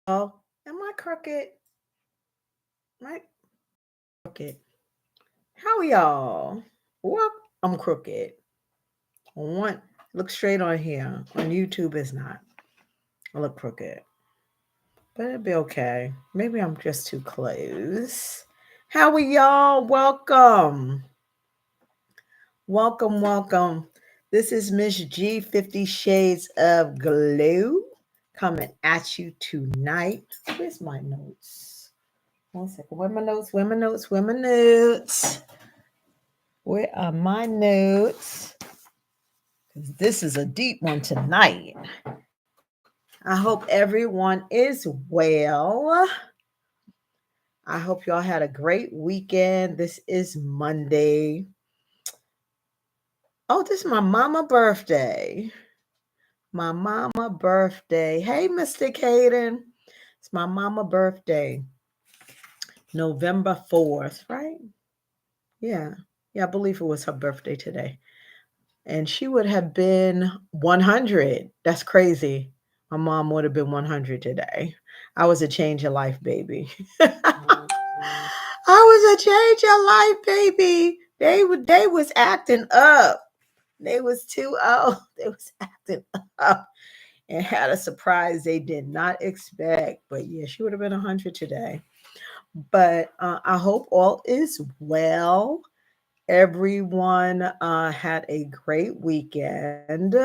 Oh, am I crooked? Right? Crooked. How are y'all? Well, I'm crooked. On one, look straight on here. On YouTube, it's not. I look crooked. But it'll be okay. Maybe I'm just too close. How are y'all? Welcome. Welcome, welcome. This is Miss G, 50 Shades of Glow, coming at you tonight. Where's my notes? One second. Where are my notes? Where are my notes? Where are my notes? Where are my notes? 'Cause this is a deep one tonight. I hope everyone is well. I hope y'all had a great weekend. This is Monday. Oh, this is my mama birthday. My mama birthday. Hey, Mr. Caden. It's my mama birthday. November 4th, right? Yeah. Yeah, I believe it was her birthday today. And she would have been 100. That's crazy. My mom would have been 100 today. I was a change of life baby. I was a change of life baby. They was acting up. They was too old. They was acting up and had a surprise they did not expect. But yeah, she would have been 100 today. But I hope all is well. Everyone had a great weekend.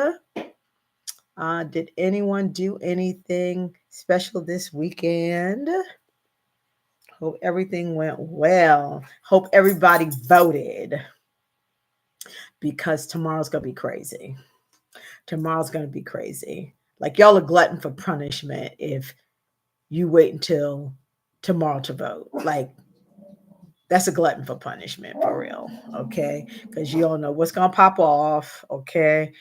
Did anyone do anything special this weekend? Hope everything went well. Hope everybody voted because tomorrow's going to be crazy. Tomorrow's going to be crazy. Like y'all are glutton for punishment if you wait until tomorrow to vote. Like that's a glutton for punishment for real. Okay. Because you don't know what's going to pop off. Okay.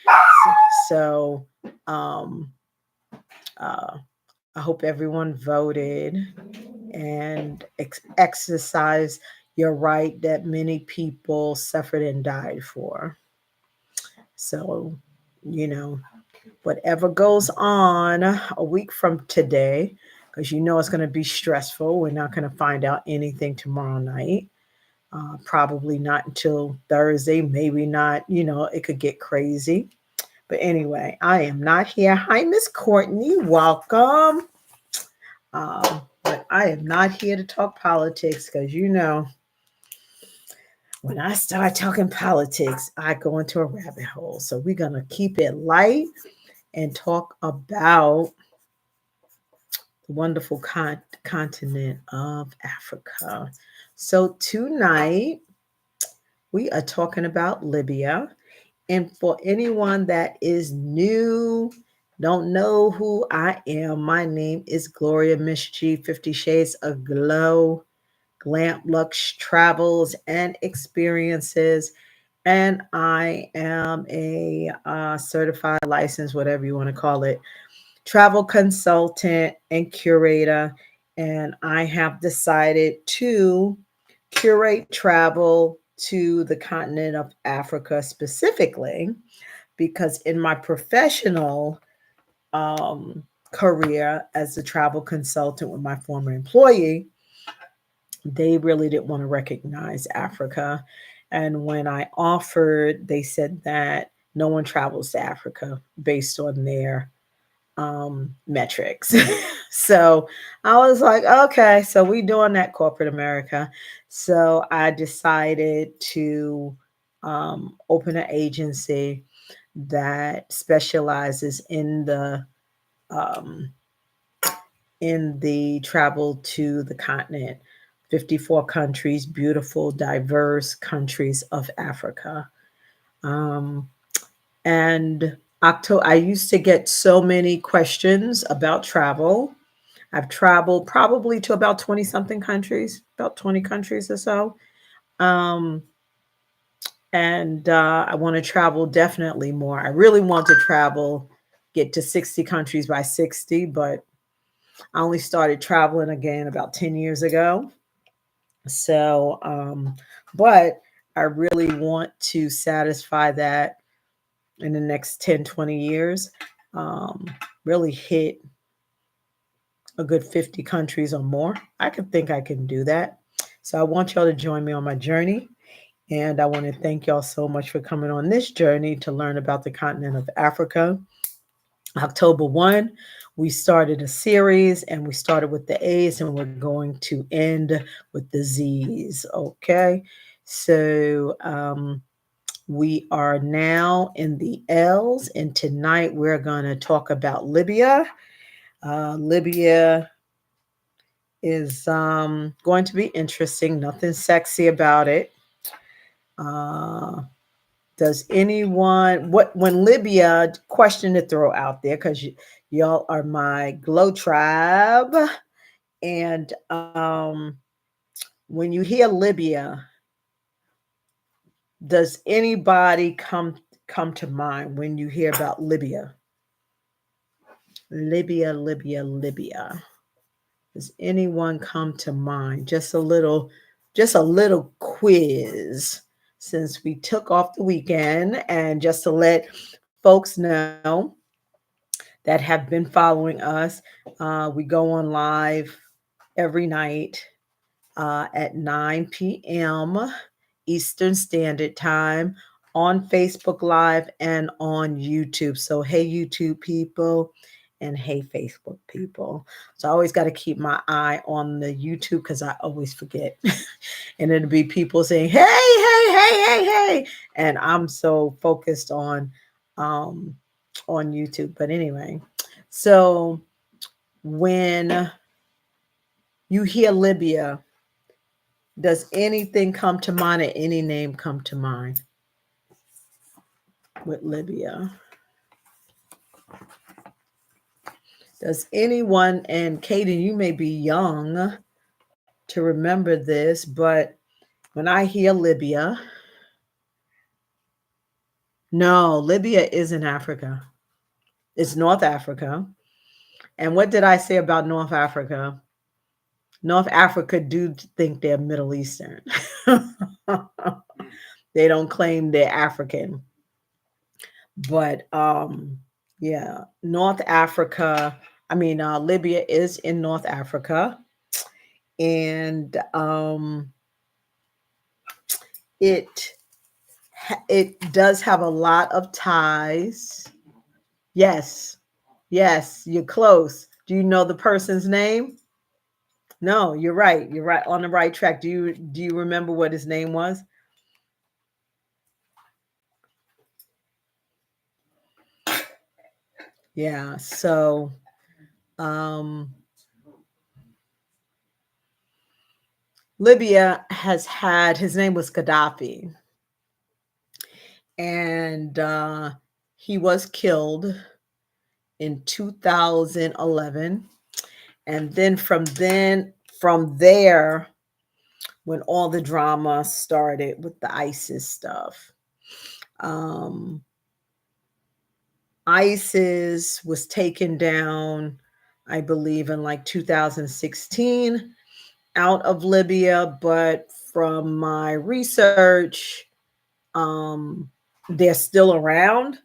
So, um, uh, I hope everyone voted and exercised your right that many people suffered and died for. So, you know, whatever goes on a week from today, because you know it's going to be stressful. We're not going to find out anything tomorrow night. Probably not until Thursday, maybe not. You know, it could get crazy. But anyway, I am not here. Hi, Miss Courtney. Welcome. But I am not here to talk politics because you know, when I start talking politics, I go into a rabbit hole. So we're going to keep it light and talk about the wonderful continent of Africa. So tonight we are talking about Libya. And for anyone that is new, don't know who I am, my name is Gloria Miss G, 50 Shades of Glow, glampluxetravels and experiences. And I am a certified licensed, whatever you want to call it, travel consultant and curator. And I have decided to curate travel to the continent of Africa specifically because in my professional career as a travel consultant with my former employee, they really didn't want to recognize Africa. And when I offered, they said that no one travels to Africa based on their metrics. So I was like, okay, so we doing that corporate America. So I decided to open an agency that specializes um, in the travel to the continent. 54 countries, beautiful, diverse countries of Africa. Um, and I used to get so many questions about travel. I've traveled probably to about 20 something countries, about 20 countries or so. Um, and I want to travel definitely more. I really want to travel, get to 60 countries by 60, but I only started traveling again about 10 years ago. So, but I really want to satisfy that in the next 10, 20 years. Um, really hit a good 50 countries or more. I could think I can do that. So I want y'all to join me on my journey. And I want to thank y'all so much for coming on this journey to learn about the continent of Africa. October 1, we started a series and we started with the A's and we're going to end with the Z's. Okay. So we are now in the L's, and tonight we're going to talk about Libya. Libya is going to be interesting. Nothing sexy about it. Uh, does anyone what when Libya question to throw out there because y'all are my glow tribe, and when you hear Libya, does anybody come to mind when you hear about Libya? Libya, Libya, Libya. Does anyone come to mind? Just a little quiz since we took off the weekend, and just to let folks know that have been following us, we go on live every night at 9 p.m. Eastern Standard Time on Facebook Live and on YouTube. So, hey, YouTube people, and hey, Facebook people. So, I always got to keep my eye on the YouTube because I always forget. And it'll be people saying, hey, hey, hey, hey, hey. And I'm so focused on YouTube. But anyway, so when you hear Libya, does anything come to mind or any name come to mind with Libya? Does anyone, and Kaden, you may be young to remember this, but when I hear Libya, no, Libya isn't Africa. It's North Africa. And what did I say about North Africa? North Africa do think they're Middle Eastern. They don't claim they're African. But yeah, North Africa, Libya is in North Africa. And it does have a lot of ties. Yes. Yes, you're close. Do you know the person's name? No, you're right. You're right on the right track. Do you remember what his name was? Yeah. So um Libya has had, his name was Gaddafi, and he was killed in 2011. And from there, when all the drama started with the ISIS stuff, um, ISIS was taken down, I believe, in like 2016 out of Libya. But from my research, um, they're still around,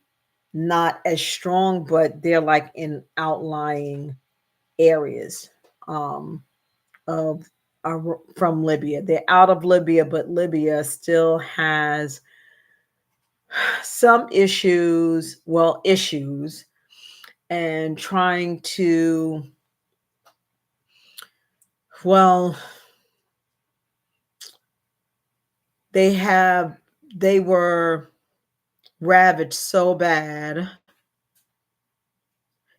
not as strong, but they're like in outlying areas of from Libya. They're out of Libya, but Libya still has some issues, and trying to, well, they were ravaged so bad.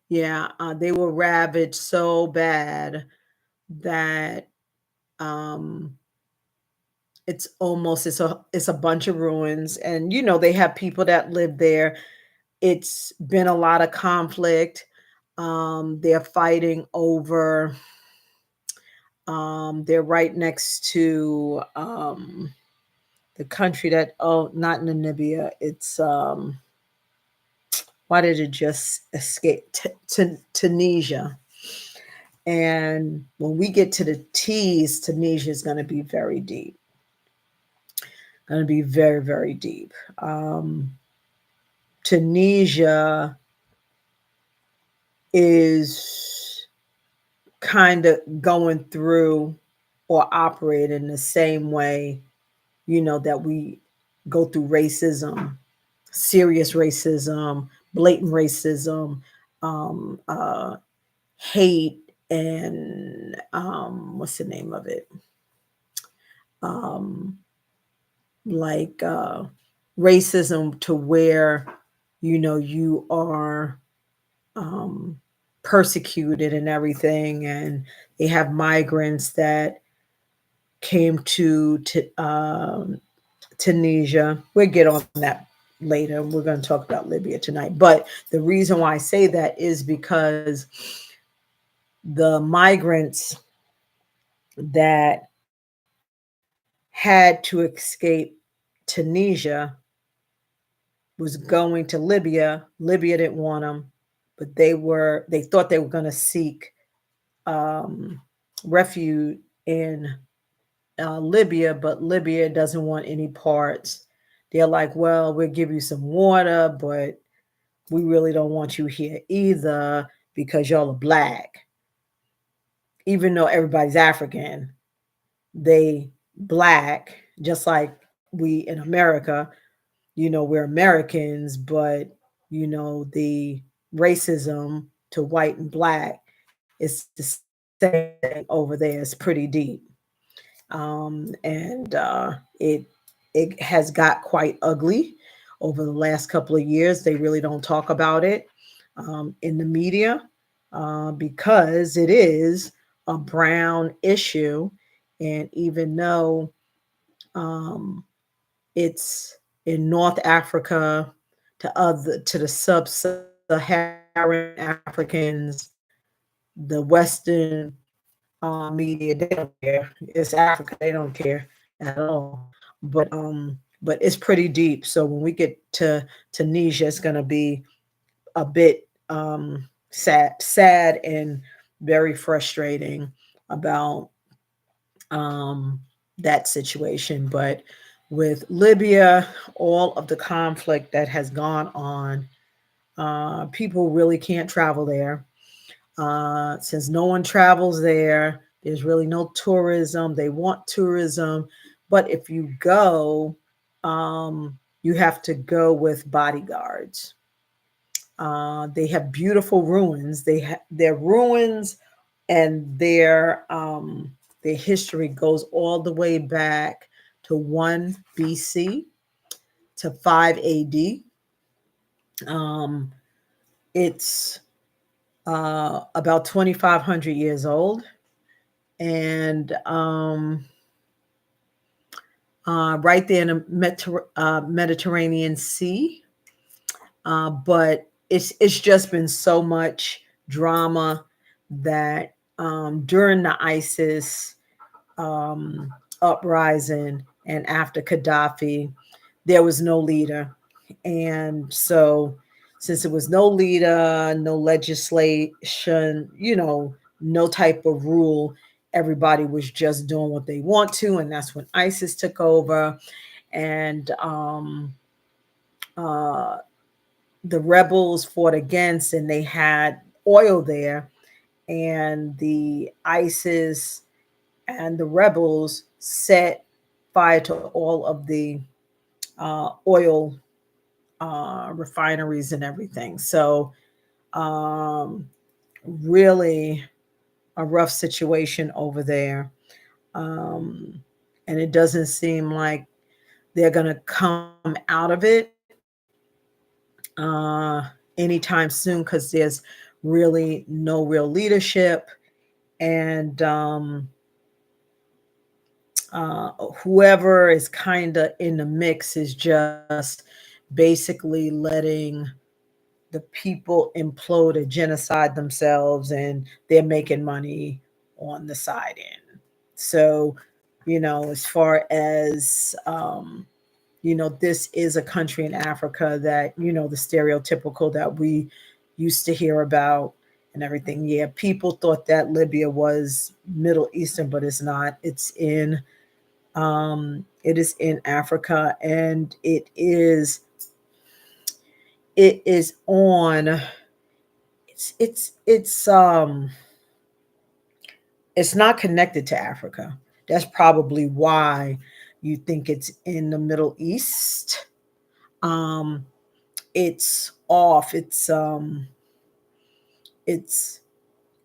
Yeah, they were ravaged so bad that um it's a bunch of ruins, and they have people that live there. It's been a lot of conflict. They're fighting over, they're right next to the country that, oh, not Namibia, it's why did it just escape, Tunisia. And when we get to the T's, Tunisia is going to be very deep. Going to be very, very deep. Tunisia is kind of going through or operate in the same way, that we go through racism, serious racism, blatant racism, um, uh, hate, and what's the name of it? Um, like racism to where, you are um, persecuted and everything. And they have migrants that came to Tunisia. We'll get on that later. We're going to talk about Libya tonight. But the reason why I say that is because the migrants that had to escape Tunisia was going to Libya. Libya didn't want them, but they thought they were going to seek um, refuge in Libya, but Libya doesn't want any parts. They're like, well, we'll give you some water, but we really don't want you here either because y'all are black. Even though everybody's African, they black, just like we in America. We're Americans, but the racism to white and black is the same thing over there. It's pretty deep. And it has got quite ugly over the last couple of years. They really don't talk about it in the media because it is a brown issue, and even though it's in North Africa, to the sub-Saharan Africans, the Western media, they don't care. It's Africa, they don't care at all. But it's pretty deep. So when we get to Tunisia, it's gonna be a bit sad and very frustrating about um that situation. But with Libya, all of the conflict that has gone on, people really can't travel there. Since no one travels there, there's really no tourism. They want tourism, but if you go, you have to go with bodyguards. They have beautiful ruins. Their ruins and their history goes all the way back to 1 BC to 5 AD. Um, it's about 2,500 years old, and right there in the Mediterranean Sea. But it's just been so much drama that during the ISIS uprising and after Gaddafi, there was no leader. And so, since there was no leader, no legislation, no type of rule, everybody was just doing what they want to. And that's when ISIS took over. And uh, the rebels fought against, and they had oil there. And the ISIS and the rebels set fire to all of the oil refineries and everything. So, really a rough situation over there. Um, and it doesn't seem like they're going to come out of it anytime soon because there's really no real leadership. And whoever is kind of in the mix is just basically letting the people implode and genocide themselves, and they're making money on the side end. So, as far as this is a country in Africa that, the stereotypical that we used to hear about and everything. Yeah, people thought that Libya was Middle Eastern, but it's not. It is in Africa, and it is on it's it's not connected to Africa. That's probably why you think it's in the Middle East. Um, it's off. It's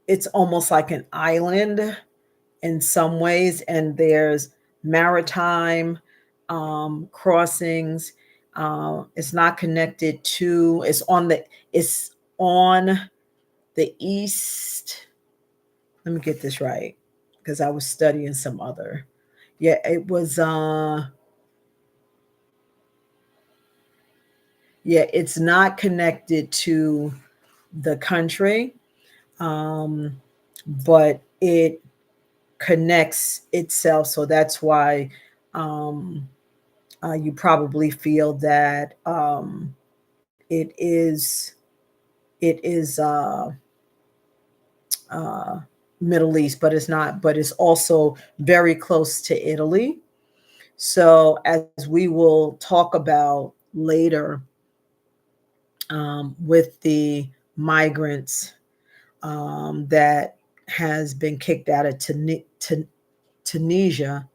it's almost like an island in some ways, and there's maritime crossings. It's not connected to. It's on the east. Let me get this right because I was studying some other. Yeah, it was. Yeah, it's not connected to the country, um, but it connects itself. So that's why um, you probably feel that it is uh, Middle East, but it's not. But it's also very close to Italy. So as we will talk about later, with the migrants that has been kicked out of Tunisia.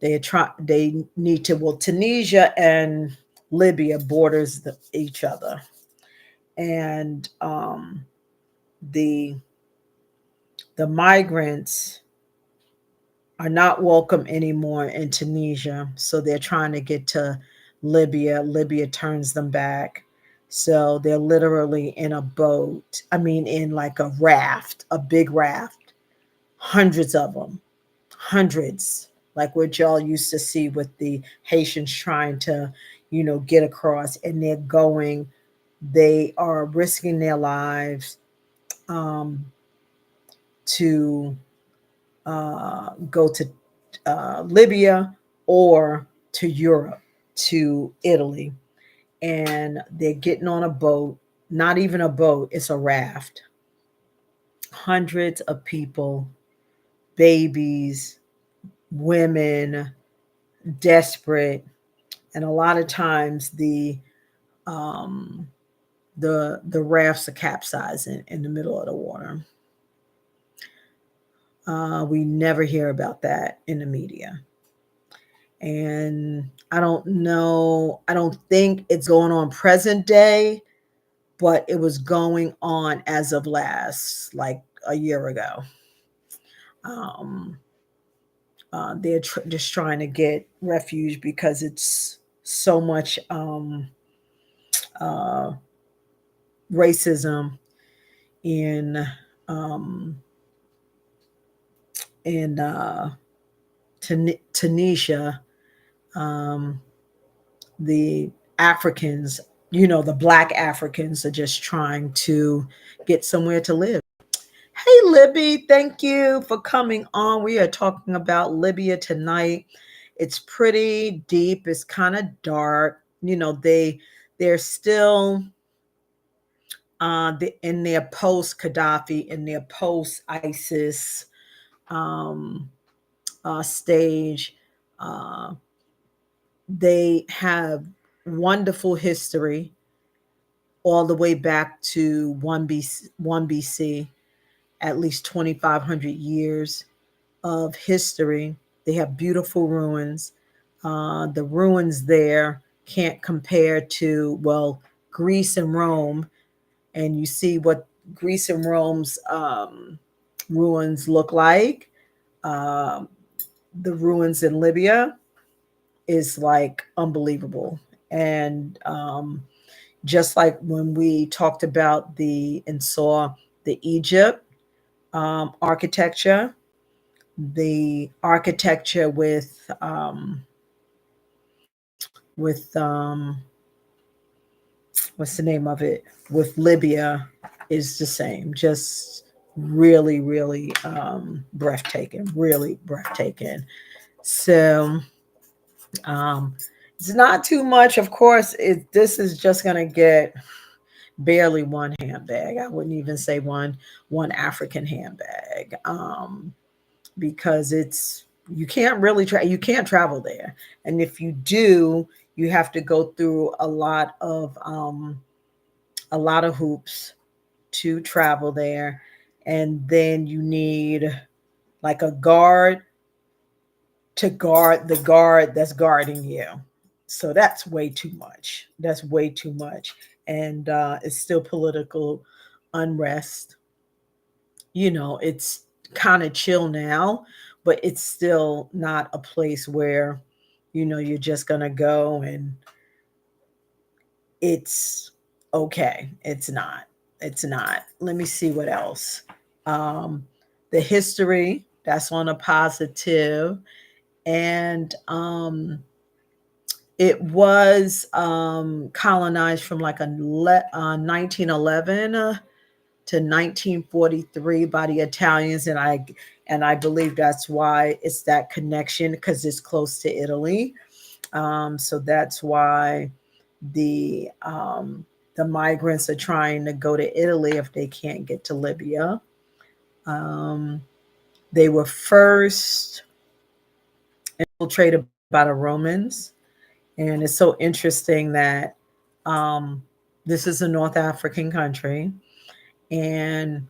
They need to, well, Tunisia and Libya borders each other, and the the migrants are not welcome anymore in Tunisia, so they're trying to get to Libya. Libya turns them back. So they're literally in a boat. I mean, in like a raft, a big raft, hundreds of them, hundreds, like what y'all used to see with the Haitians trying to, get across, and they are risking their lives um, to go to Libya or to Europe, to Italy. And they're getting on a boat, not even a boat, it's a raft. Hundreds of people, babies, women, desperate. And a lot of times um, the rafts are capsizing in the middle of the water. We never hear about that in the media. And I don't know, I don't think it's going on present day, but it was going on as of last, like a year ago. Um, they're just trying to get refuge because it's so much uh, racism in um, in Tunisia. Um, the Africans, the black Africans are just trying to get somewhere to live. Hey, Libby, thank you for coming on. We are talking about Libya tonight. It's pretty deep. It's kind of dark. They're still in their post Gaddafi, in their post ISIS um, stage. Uh, they have wonderful history all the way back to 1 BC, at least 2,500 years of history. They have beautiful ruins. The ruins there can't compare to, well, Greece and Rome. And you see what Greece and Rome's ruins look like. Um, the ruins in Libya is like unbelievable. And just like when we talked about and saw the Egypt architecture, the architecture with what's the name of it, with Libya, is the same. Just really, really breathtaking. Really breathtaking. So um, it's not too much. Of course, this is just gonna get barely one handbag. I wouldn't even say one African handbag. Because you can't really you can't travel there, and if you do, you have to go through a lot of hoops to travel there, and then you need like a guard to guard the guard that's guarding you. So that's way too much. That's way too much. And it's still political unrest. It's kind of chill now, but it's still not a place where, you're just going to go and it's okay. It's not. It's not. Let me see what else. Um, the history, that's on a positive. And it was colonized from like 1911 to 1943 by the Italians, and I believe that's why it's that connection, because it's close to Italy. So that's why the migrants are trying to go to Italy if they can't get to Libya. Um, they were first infiltrated by the Romans, and it's so interesting that um, this is a North African country, and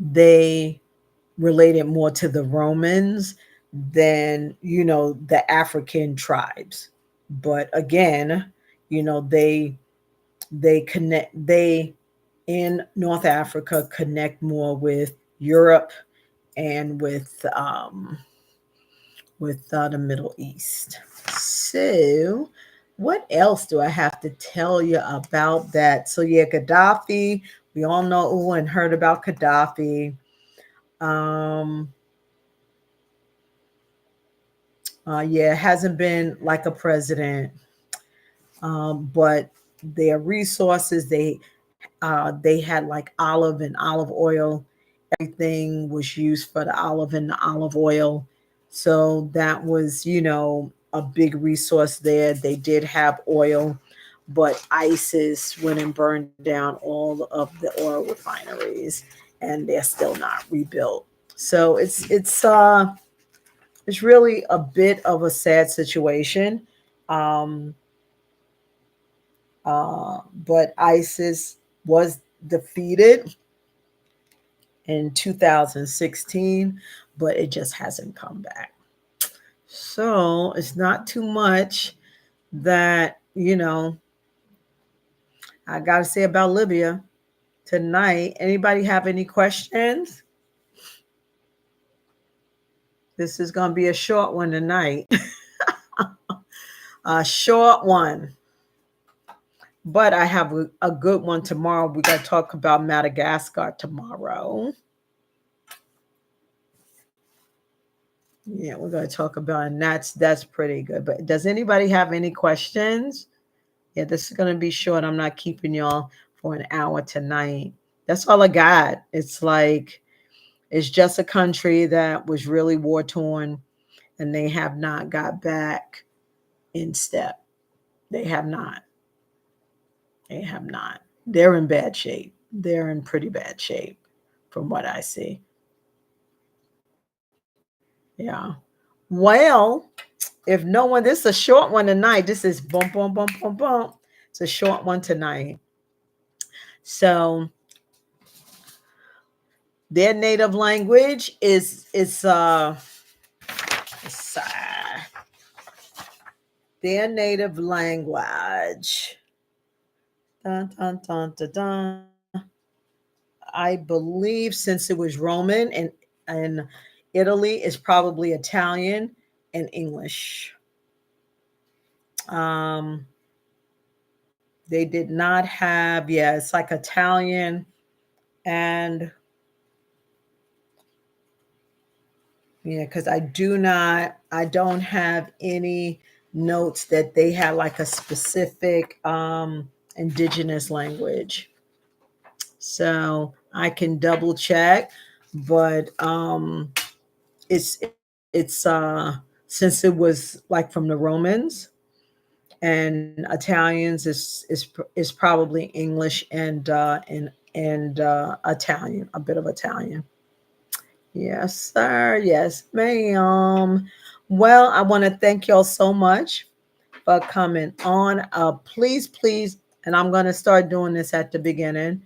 they related more to the Romans than, the African tribes. But again, they connect, they in North Africa connect more with Europe and with the Middle East. So what else do I have to tell you about that? So yeah, Gaddafi, we all know and heard about Gaddafi. um yeah, hasn't been like a president, but their resources, they had like olive and olive oil. Everything was used for the olive and the olive oil. So that was, a big resource there. They did have oil, but ISIS went and burned down all of the oil refineries, and they're still not rebuilt. So it's really a bit of a sad situation. Um, but ISIS was defeated in 2016, but it just hasn't come back. So it's not too much that, I got to say about Libya tonight. Anybody have any questions? This is going to be a short one tonight. A short one. But I have a good one tomorrow. We got to talk about Madagascar tomorrow. Yeah, we're going to talk about, and that's pretty good. But does anybody have any questions? Yeah, this is going to be short. I'm not keeping y'all for an hour tonight. That's all I got. It's just a country that was really war torn, and they have not got back in step. They have not. They have not. They're in bad shape. They're in pretty bad shape from what I see. Yeah. Well, if no one, this is a short one tonight. This is bump, bump, bump, bump, bump. It's a short one tonight. So their native language is their native language. Dun, dun, dun, dun, dun. I believe since it was Roman and Italy is probably Italian and English. Um, they did not have, yeah, it's like Italian and yeah, because I don't have any notes that they had like a specific indigenous language. So I can double check, but it's since it was like from the Romans, and Italians is probably English and Italian, a bit of Italian. Yes, sir. Yes, ma'am. Well, I want to thank y'all so much for coming on. Please, and I'm going to start doing this at the beginning.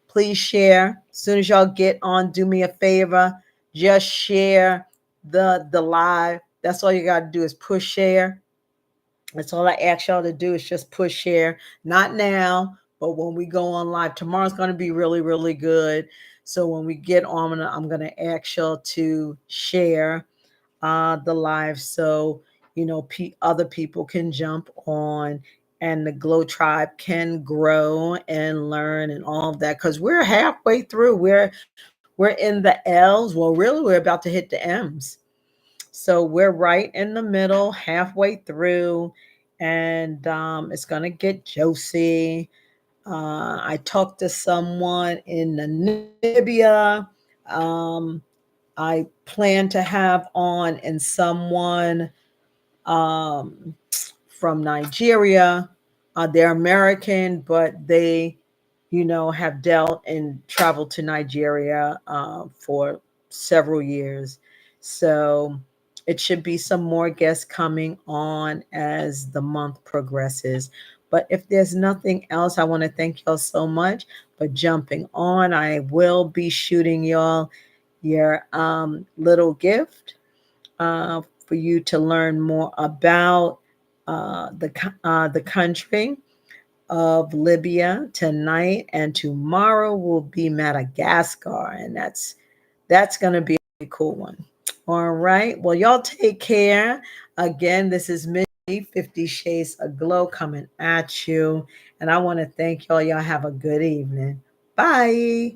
Please share. As soon as y'all get on, do me a favor. Just share the live. That's all you got to do is push share. That's all I ask y'all to do is just push share. Not now, but when we go on live, tomorrow's going to be really, really good. So when we get on, I'm going to ask y'all to share the live so other people can jump on and the Glow Tribe can grow and learn and all of that because we're halfway through. We're in the L's. Well, really, we're about to hit the M's. So we're right in the middle, halfway through, and it's gonna get juicy. I talked to someone in Namibia. Um, I plan to have on and someone um, from Nigeria. They're American, but they, have dealt and traveled to Nigeria for several years. So it should be some more guests coming on as the month progresses. But if there's nothing else, I want to thank y'all so much for jumping on. I will be shooting y'all your little gift for you to learn more about the country of Libya tonight, and tomorrow will be Madagascar, and that's going to be a cool one. All right. Well, y'all take care. Again, this is Miss 50 Shades of Glow coming at you, and I want to thank y'all. Y'all have a good evening. Bye.